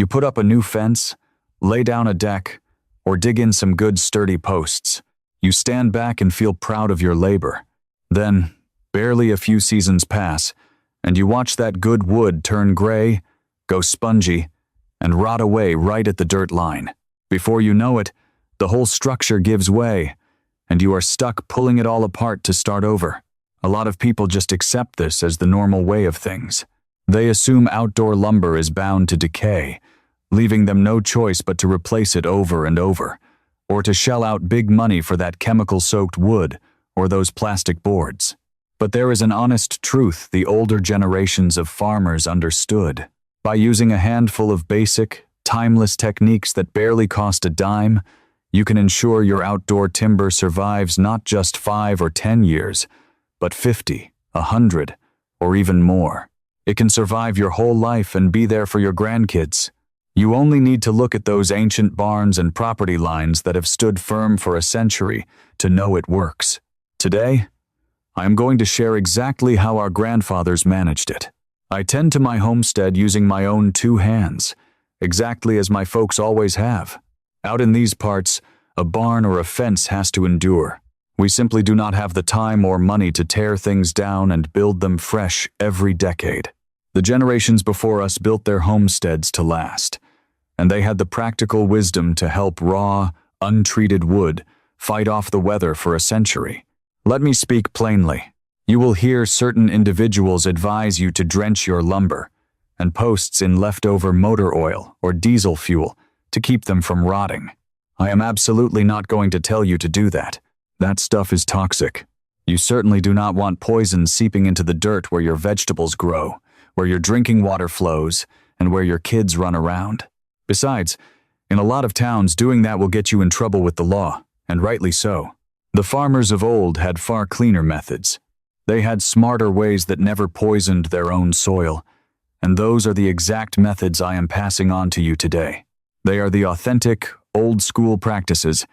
You put up a new fence, lay down a deck, or dig in some good sturdy posts. You stand back and feel proud of your labor. Then, barely a few seasons pass, and you watch that good wood turn gray, go spongy, and rot away right at the dirt line. Before you know it, the whole structure gives way, and you are stuck pulling it all apart to start over. A lot of people just accept this as the normal way of things. They assume outdoor lumber is bound to decay, leaving them no choice but to replace it over and over, or to shell out big money for that chemical-soaked wood or those plastic boards. But there is an honest truth the older generations of farmers understood. By using a handful of basic, timeless techniques that barely cost a dime, you can ensure your outdoor timber survives not just 5 or 10 years, but 50, 100, or even more. It can survive your whole life and be there for your grandkids. You only need to look at those ancient barns and property lines that have stood firm for a century to know it works. Today, I am going to share exactly how our grandfathers managed it. I tend to my homestead using my own 2 hands, exactly as my folks always have. Out in these parts, a barn or a fence has to endure. We simply do not have the time or money to tear things down and build them fresh every decade. The generations before us built their homesteads to last, and they had the practical wisdom to help raw, untreated wood fight off the weather for a century. Let me speak plainly. You will hear certain individuals advise you to drench your lumber and posts in leftover motor oil or diesel fuel to keep them from rotting. I am absolutely not going to tell you to do that. That stuff is toxic. You certainly do not want poison seeping into the dirt where your vegetables grow, where your drinking water flows, and where your kids run around. Besides, in a lot of towns, doing that will get you in trouble with the law, and rightly so. The farmers of old had far cleaner methods. They had smarter ways that never poisoned their own soil, and those are the exact methods I am passing on to you today. They are the authentic, old-school practices,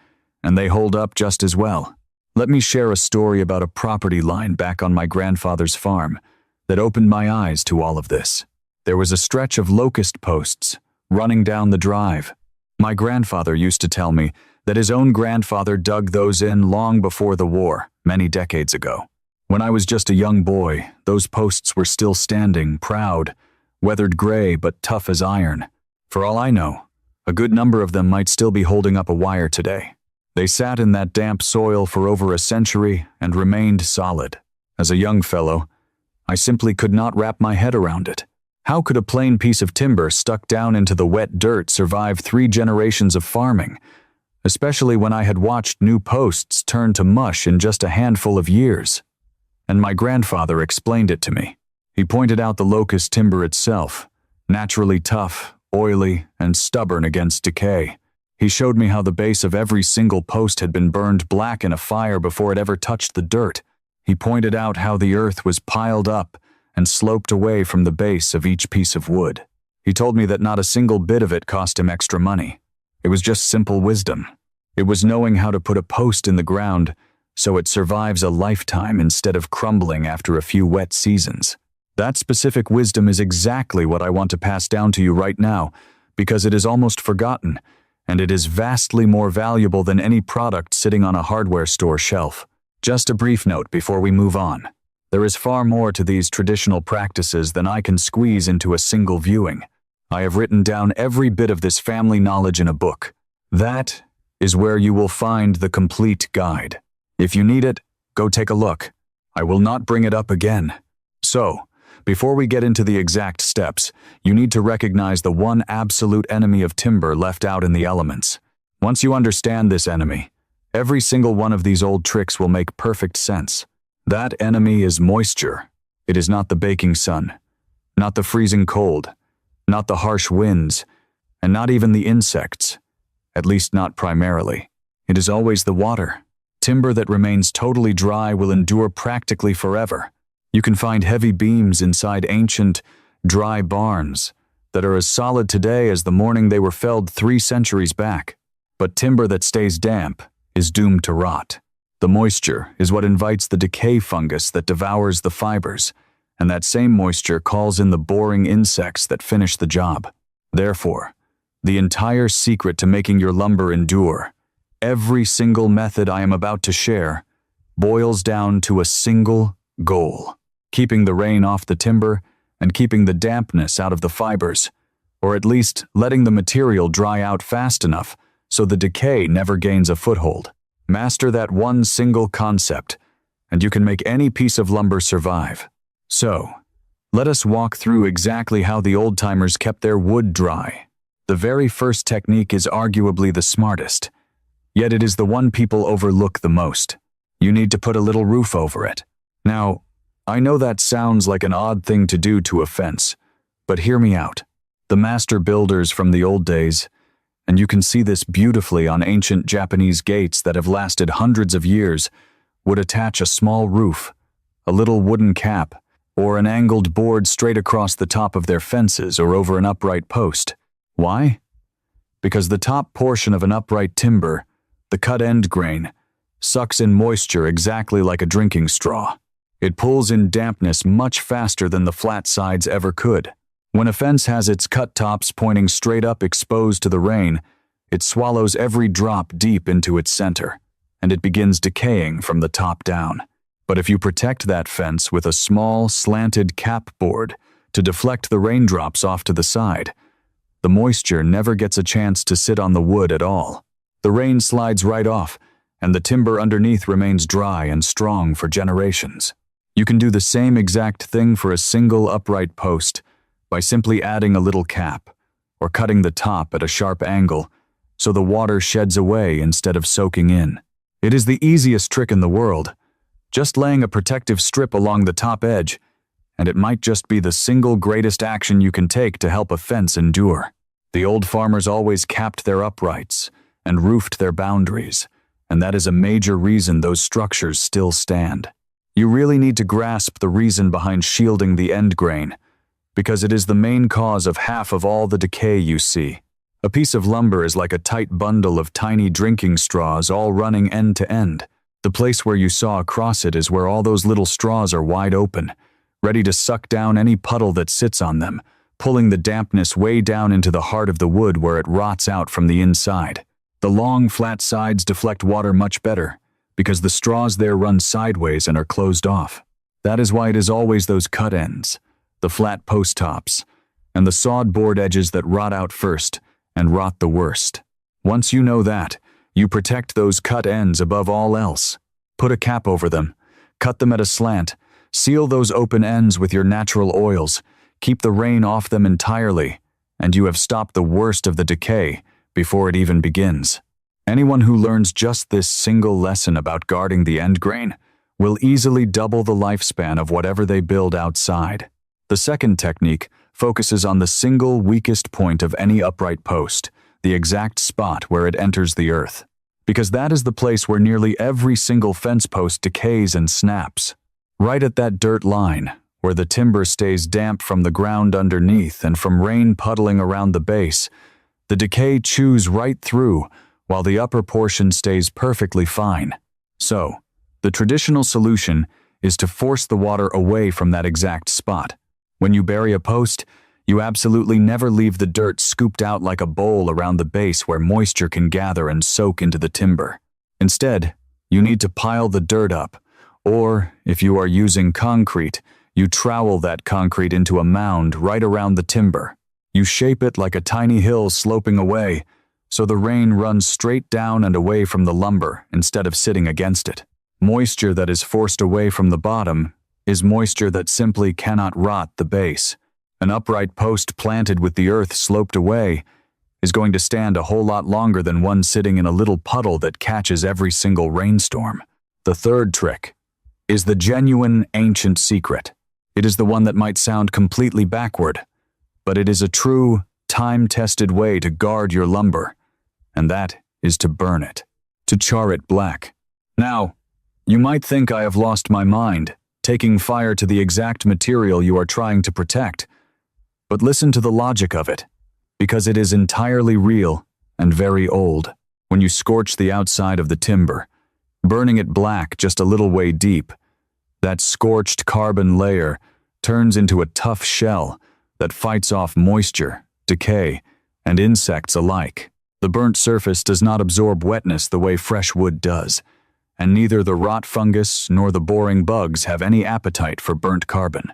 and they hold up just as well. Let me share a story about a property line back on my grandfather's farm that opened my eyes to all of this. There was a stretch of locust posts running down the drive. My grandfather used to tell me that his own grandfather dug those in long before the war, many decades ago. When I was just a young boy, those posts were still standing, proud, weathered gray but tough as iron. For all I know, a good number of them might still be holding up a wire today. They sat in that damp soil for over a century and remained solid. As a young fellow, I simply could not wrap my head around it. How could a plain piece of timber stuck down into the wet dirt survive 3 generations of farming, especially when I had watched new posts turn to mush in just a handful of years? And my grandfather explained it to me. He pointed out the locust timber itself, naturally tough, oily, and stubborn against decay. He showed me how the base of every single post had been burned black in a fire before it ever touched the dirt. He pointed out how the earth was piled up and sloped away from the base of each piece of wood. He told me that not a single bit of it cost him extra money. It was just simple wisdom. It was knowing how to put a post in the ground so it survives a lifetime instead of crumbling after a few wet seasons. That specific wisdom is exactly what I want to pass down to you right now, because it is almost forgotten, and it is vastly more valuable than any product sitting on a hardware store shelf. Just a brief note before we move on. There is far more to these traditional practices than I can squeeze into a single viewing. I have written down every bit of this family knowledge in a book. That is where you will find the complete guide. If you need it, go take a look. I will not bring it up again. So, before we get into the exact steps, you need to recognize the one absolute enemy of timber left out in the elements. Once you understand this enemy, every single one of these old tricks will make perfect sense. That enemy is moisture. It is not the baking sun, not the freezing cold, not the harsh winds, and not even the insects, at least not primarily. It is always the water. Timber that remains totally dry will endure practically forever. You can find heavy beams inside ancient, dry barns that are as solid today as the morning they were felled 3 centuries back. But timber that stays damp is doomed to rot. The moisture is what invites the decay fungus that devours the fibers, and that same moisture calls in the boring insects that finish the job. Therefore, The entire secret to making your lumber endure, every single method I am about to share, boils down to a single goal: keeping the rain off the timber and keeping the dampness out of the fibers, or at least letting the material dry out fast enough so the decay never gains a foothold. Master that one single concept, and you can make any piece of lumber survive. So, let us walk through exactly how the old-timers kept their wood dry. The very first technique is arguably the smartest, yet it is the one people overlook the most. You need to put a little roof over it. Now, I know that sounds like an odd thing to do to a fence, but hear me out. The master builders from the old days, and you can see this beautifully on ancient Japanese gates that have lasted hundreds of years, would attach a small roof, a little wooden cap, or an angled board straight across the top of their fences or over an upright post. Why? Because the top portion of an upright timber, the cut end grain, sucks in moisture exactly like a drinking straw. It pulls in dampness much faster than the flat sides ever could. When a fence has its cut tops pointing straight up exposed to the rain, it swallows every drop deep into its center, and it begins decaying from the top down. But if you protect that fence with a small, slanted cap board to deflect the raindrops off to the side, the moisture never gets a chance to sit on the wood at all. The rain slides right off, and the timber underneath remains dry and strong for generations. You can do the same exact thing for a single upright post by simply adding a little cap, or cutting the top at a sharp angle so the water sheds away instead of soaking in. It is the easiest trick in the world, just laying a protective strip along the top edge, and it might just be the single greatest action you can take to help a fence endure. The old farmers always capped their uprights and roofed their boundaries, and that is a major reason those structures still stand. You really need to grasp the reason behind shielding the end grain, because it is the main cause of half of all the decay you see. A piece of lumber is like a tight bundle of tiny drinking straws all running end to end. The place where you saw across it is where all those little straws are wide open, ready to suck down any puddle that sits on them, pulling the dampness way down into the heart of the wood where it rots out from the inside. The long, flat sides deflect water much better, because the straws there run sideways and are closed off. That is why it is always those cut ends, the flat post tops, and the sawed board edges that rot out first and rot the worst. Once you know that, you protect those cut ends above all else. Put a cap over them, cut them at a slant, seal those open ends with your natural oils, keep the rain off them entirely, and you have stopped the worst of the decay before it even begins. Anyone who learns just this single lesson about guarding the end grain will easily double the lifespan of whatever they build outside. The second technique focuses on the single weakest point of any upright post, the exact spot where it enters the earth, because that is the place where nearly every single fence post decays and snaps. Right at that dirt line, where the timber stays damp from the ground underneath and from rain puddling around the base, the decay chews right through while the upper portion stays perfectly fine. So, the traditional solution is to force the water away from that exact spot. When you bury a post, you absolutely never leave the dirt scooped out like a bowl around the base where moisture can gather and soak into the timber. Instead, you need to pile the dirt up, or, if you are using concrete, you trowel that concrete into a mound right around the timber. You shape it like a tiny hill sloping away, so the rain runs straight down and away from the lumber instead of sitting against it. Moisture that is forced away from the bottom is moisture that simply cannot rot the base. An upright post planted with the earth sloped away is going to stand a whole lot longer than one sitting in a little puddle that catches every single rainstorm. The third trick is the genuine ancient secret. It is the one that might sound completely backward, but it is a true, time-tested way to guard your lumber, and that is to burn it, to char it black. Now, you might think I have lost my mind, taking fire to the exact material you are trying to protect, but listen to the logic of it, because it is entirely real and very old. When you scorch the outside of the timber, burning it black just a little way deep, that scorched carbon layer turns into a tough shell that fights off moisture, decay, and insects alike. The burnt surface does not absorb wetness the way fresh wood does, and neither the rot fungus nor the boring bugs have any appetite for burnt carbon.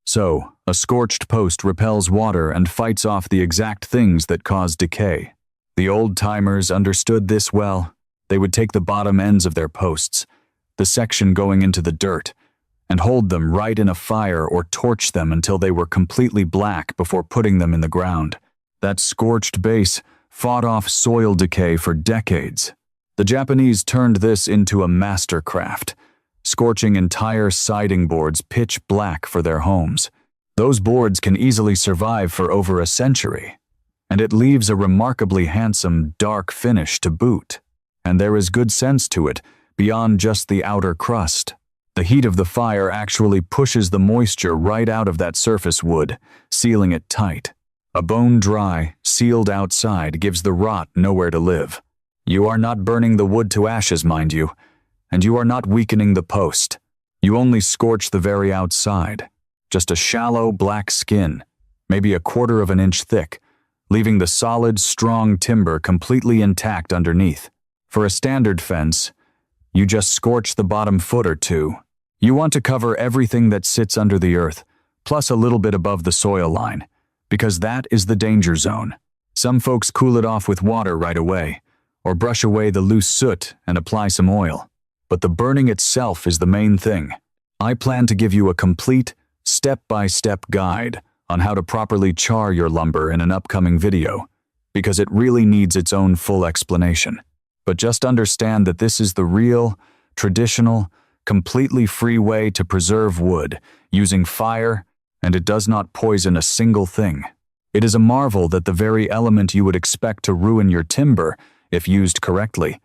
So, a scorched post repels water and fights off the exact things that cause decay. The old-timers understood this well. They would take the bottom ends of their posts, the section going into the dirt, and hold them right in a fire or torch them until they were completely black before putting them in the ground. That scorched base fought off soil decay for decades. The Japanese turned this into a mastercraft, scorching entire siding boards pitch black for their homes. Those boards can easily survive for over a century, and it leaves a remarkably handsome, dark finish to boot. And there is good sense to it, beyond just the outer crust. The heat of the fire actually pushes the moisture right out of that surface wood, sealing it tight. A bone-dry, sealed outside gives the rot nowhere to live. You are not burning the wood to ashes, mind you, and you are not weakening the post. You only scorch the very outside, just a shallow black skin, maybe a quarter of an inch thick, leaving the solid, strong timber completely intact underneath. For a standard fence, you just scorch the bottom foot or two. You want to cover everything that sits under the earth, plus a little bit above the soil line, because that is the danger zone. Some folks cool it off with water right away, or brush away the loose soot and apply some oil. But the burning itself is the main thing. I plan to give you a complete, step-by-step guide on how to properly char your lumber in an upcoming video, because it really needs its own full explanation. But just understand that this is the real, traditional, completely free way to preserve wood, using fire, and it does not poison a single thing. It is a marvel that the very element you would expect to ruin your timber, if used correctly,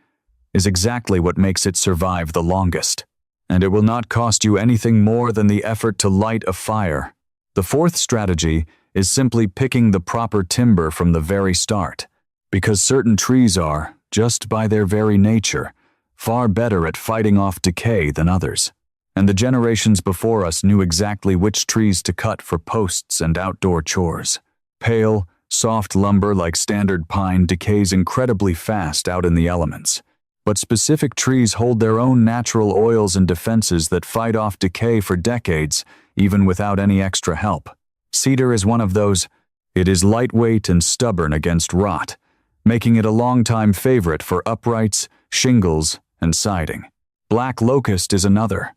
is exactly what makes it survive the longest. And it will not cost you anything more than the effort to light a fire. The fourth strategy is simply picking the proper timber from the very start, because certain trees are, just by their very nature, far better at fighting off decay than others. And the generations before us knew exactly which trees to cut for posts and outdoor chores. Pale, soft lumber like standard pine decays incredibly fast out in the elements. But specific trees hold their own natural oils and defenses that fight off decay for decades, even without any extra help. Cedar is one of those. It is lightweight and stubborn against rot, making it a long-time favorite for uprights, shingles, and siding. Black locust is another,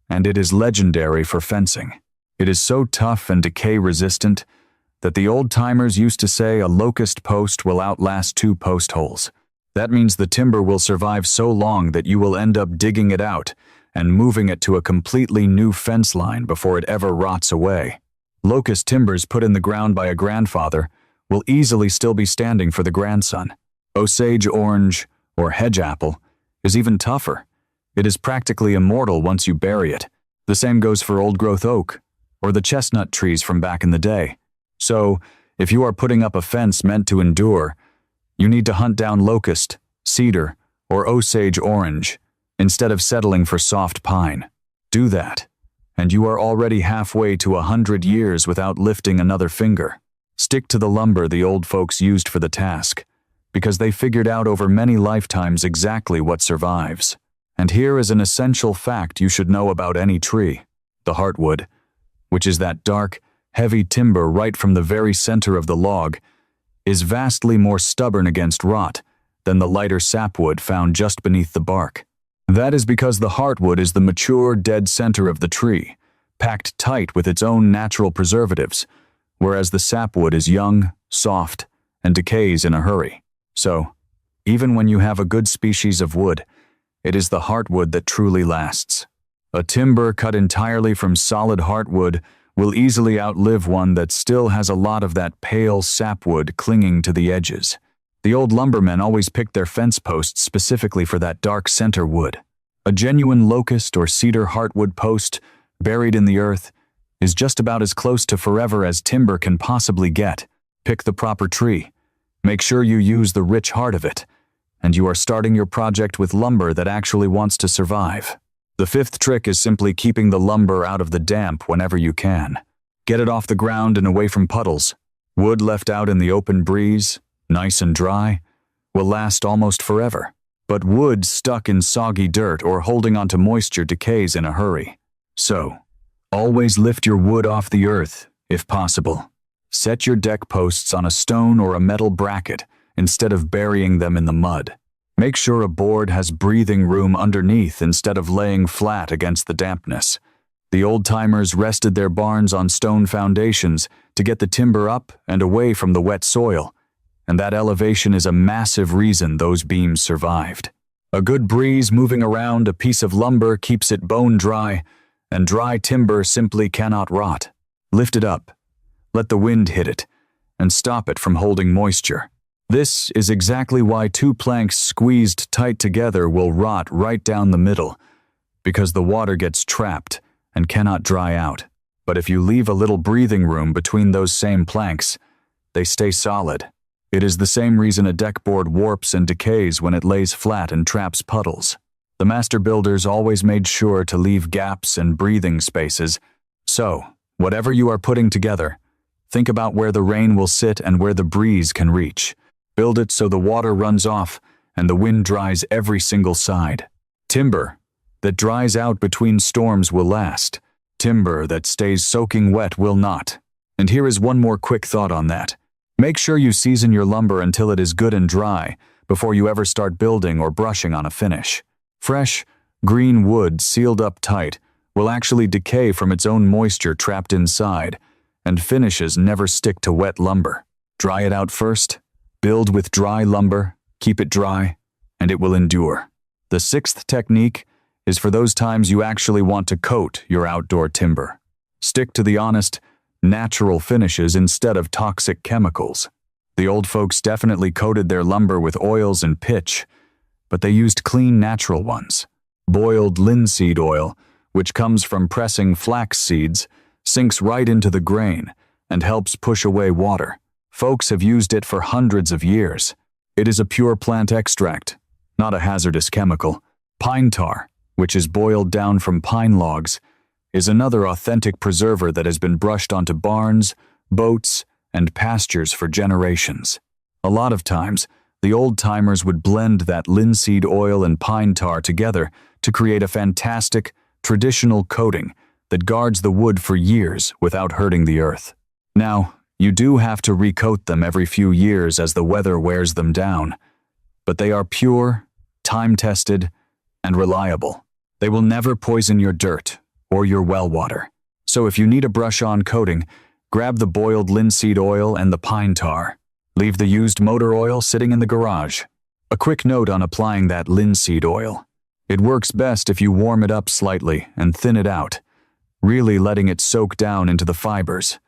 and it is legendary for fencing. It is so tough and decay-resistant that the old-timers used to say a locust post will outlast 2 post holes. That means the timber will survive so long that you will end up digging it out and moving it to a completely new fence line before it ever rots away. Locust timbers put in the ground by a grandfather will easily still be standing for the grandson. Osage orange, or hedge apple, is even tougher. It is practically immortal once you bury it. The same goes for old-growth oak, or the chestnut trees from back in the day. So, if you are putting up a fence meant to endure, you need to hunt down locust, cedar, or Osage orange, instead of settling for soft pine. Do that, and you are already halfway to 100 years without lifting another finger. Stick to the lumber the old folks used for the task, because they figured out over many lifetimes exactly what survives. And here is an essential fact you should know about any tree: the heartwood, which is that dark, heavy timber right from the very center of the log, is vastly more stubborn against rot than the lighter sapwood found just beneath the bark. That is because the heartwood is the mature, dead center of the tree, packed tight with its own natural preservatives, whereas the sapwood is young, soft, and decays in a hurry. So, even when you have a good species of wood, it is the heartwood that truly lasts. A timber cut entirely from solid heartwood will easily outlive one that still has a lot of that pale sapwood clinging to the edges. The old lumbermen always picked their fence posts specifically for that dark center wood. A genuine locust or cedar heartwood post, buried in the earth, is just about as close to forever as timber can possibly get. Pick the proper tree. Make sure you use the rich heart of it, and you are starting your project with lumber that actually wants to survive. The fifth trick is simply keeping the lumber out of the damp whenever you can. Get it off the ground and away from puddles. Wood left out in the open breeze, nice and dry, will last almost forever. But wood stuck in soggy dirt or holding onto moisture decays in a hurry. So, always lift your wood off the earth, if possible. Set your deck posts on a stone or a metal bracket instead of burying them in the mud. Make sure a board has breathing room underneath instead of laying flat against the dampness. The old-timers rested their barns on stone foundations to get the timber up and away from the wet soil, and that elevation is a massive reason those beams survived. A good breeze moving around a piece of lumber keeps it bone dry, and dry timber simply cannot rot. Lift it up, let the wind hit it, and stop it from holding moisture. This is exactly why two planks squeezed tight together will rot right down the middle, because the water gets trapped and cannot dry out. But if you leave a little breathing room between those same planks, they stay solid. It is the same reason a deck board warps and decays when it lays flat and traps puddles. The master builders always made sure to leave gaps and breathing spaces. So, whatever you are putting together, think about where the rain will sit and where the breeze can reach. Build it so the water runs off and the wind dries every single side. Timber that dries out between storms will last. Timber that stays soaking wet will not. And here is one more quick thought on that. Make sure you season your lumber until it is good and dry before you ever start building or brushing on a finish. Fresh, green wood sealed up tight will actually decay from its own moisture trapped inside, and finishes never stick to wet lumber. Dry it out first, build with dry lumber, keep it dry, and it will endure. The sixth technique is for those times you actually want to coat your outdoor timber. Stick to the honest, natural finishes instead of toxic chemicals. The old folks definitely coated their lumber with oils and pitch, but they used clean natural ones. Boiled linseed oil, which comes from pressing flax seeds, sinks right into the grain and helps push away water. Folks have used it for hundreds of years. It is a pure plant extract, not a hazardous chemical. Pine tar, which is boiled down from pine logs, is another authentic preserver that has been brushed onto barns, boats, and pastures for generations. A lot of times, the old-timers would blend that linseed oil and pine tar together to create a fantastic, traditional coating that guards the wood for years without hurting the earth. Now, you do have to recoat them every few years as the weather wears them down, but they are pure, time-tested, and reliable. They will never poison your dirt or your well water. So if you need a brush-on coating, grab the boiled linseed oil and the pine tar. Leave the used motor oil sitting in the garage. A quick note on applying that linseed oil. It works best if you warm it up slightly and thin it out, really letting it soak down into the fibers,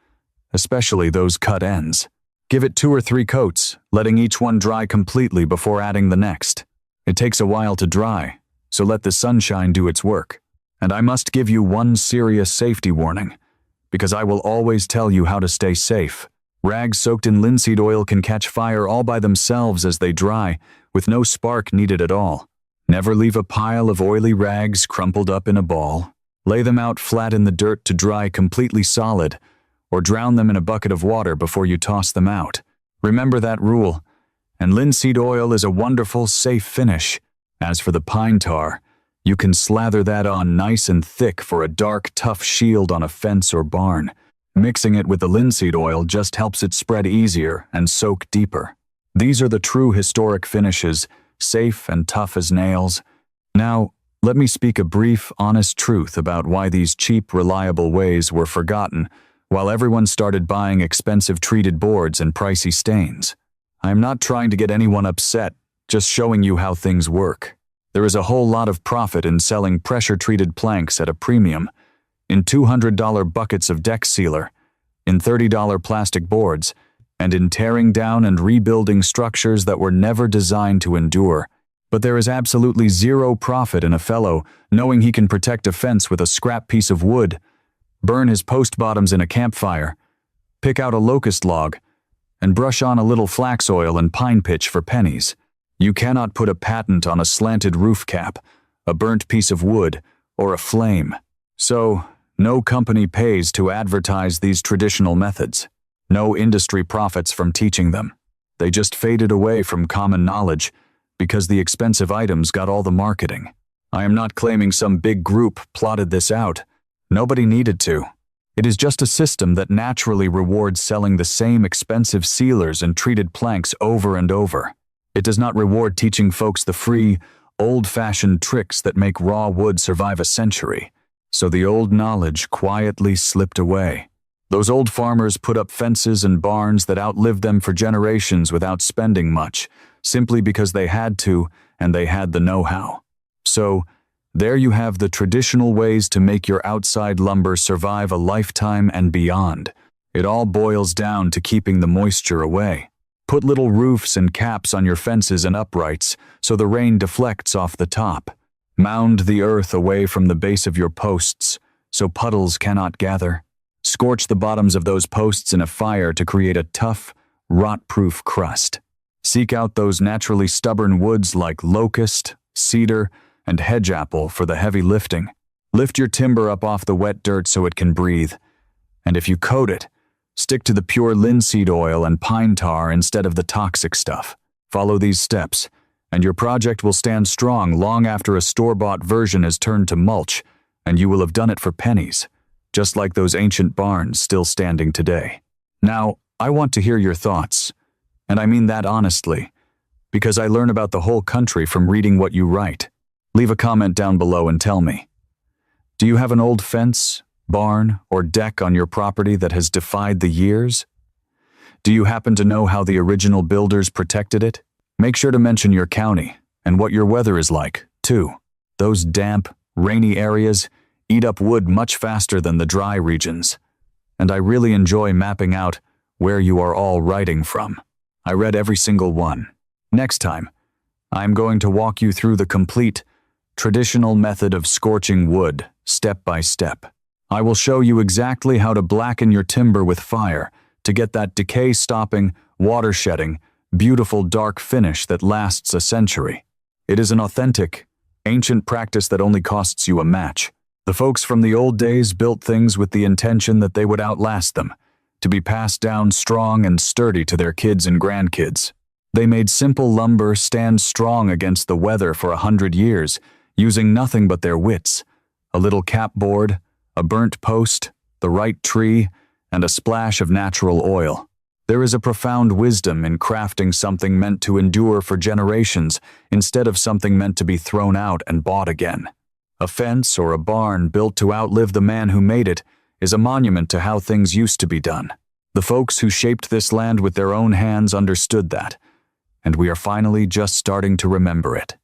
especially those cut ends. Give it 2 or 3 coats, letting each one dry completely before adding the next. It takes a while to dry, so let the sunshine do its work. And I must give you one serious safety warning, because I will always tell you how to stay safe. Rags soaked in linseed oil can catch fire all by themselves as they dry, with no spark needed at all. Never leave a pile of oily rags crumpled up in a ball. Lay them out flat in the dirt to dry completely solid, or drown them in a bucket of water before you toss them out. Remember that rule, and linseed oil is a wonderful, safe finish. As for the pine tar, you can slather that on nice and thick for a dark, tough shield on a fence or barn. Mixing it with the linseed oil just helps it spread easier and soak deeper. These are the true historic finishes, safe and tough as nails. Now, let me speak a brief, honest truth about why these cheap, reliable ways were forgotten while everyone started buying expensive treated boards and pricey stains. I am not trying to get anyone upset, just showing you how things work. There is a whole lot of profit in selling pressure-treated planks at a premium, in $200 buckets of deck sealer, in $30 plastic boards, and in tearing down and rebuilding structures that were never designed to endure. But there is absolutely zero profit in a fellow knowing he can protect a fence with a scrap piece of wood, burn his post bottoms in a campfire, pick out a locust log, and brush on a little flax oil and pine pitch for pennies. You cannot put a patent on a slanted roof cap, a burnt piece of wood, or a flame. So, no company pays to advertise these traditional methods. No industry profits from teaching them. They just faded away from common knowledge because the expensive items got all the marketing. I am not claiming some big group plotted this out. Nobody needed to. It is just a system that naturally rewards selling the same expensive sealers and treated planks over and over. It does not reward teaching folks the free, old-fashioned tricks that make raw wood survive a century. So the old knowledge quietly slipped away. Those old farmers put up fences and barns that outlived them for generations without spending much, simply because they had to and they had the know-how. So, there you have the traditional ways to make your outside lumber survive a lifetime and beyond. It all boils down to keeping the moisture away. Put little roofs and caps on your fences and uprights so the rain deflects off the top. Mound the earth away from the base of your posts so puddles cannot gather. Scorch the bottoms of those posts in a fire to create a tough, rot-proof crust. Seek out those naturally stubborn woods like locust, cedar, and hedge apple for the heavy lifting. Lift your timber up off the wet dirt so it can breathe. And if you coat it, stick to the pure linseed oil and pine tar instead of the toxic stuff. Follow these steps, and your project will stand strong long after a store-bought version is turned to mulch, and you will have done it for pennies, just like those ancient barns still standing today. Now, I want to hear your thoughts, and I mean that honestly, because I learn about the whole country from reading what you write. Leave a comment down below and tell me. Do you have an old fence, barn, or deck on your property that has defied the years? Do you happen to know how the original builders protected it? Make sure to mention your county and what your weather is like, too. Those damp, rainy areas eat up wood much faster than the dry regions. And I really enjoy mapping out where you are all writing from. I read every single one. Next time, I'm going to walk you through the complete, traditional method of scorching wood, step by step. I will show you exactly how to blacken your timber with fire to get that decay-stopping, water-shedding, beautiful dark finish that lasts a century. It is an authentic, ancient practice that only costs you a match. The folks from the old days built things with the intention that they would outlast them, to be passed down strong and sturdy to their kids and grandkids. They made simple lumber stand strong against the weather for 100 years, using nothing but their wits, a little capboard, a burnt post, the right tree, and a splash of natural oil. There is a profound wisdom in crafting something meant to endure for generations instead of something meant to be thrown out and bought again. A fence or a barn built to outlive the man who made it is a monument to how things used to be done. The folks who shaped this land with their own hands understood that, and we are finally just starting to remember it.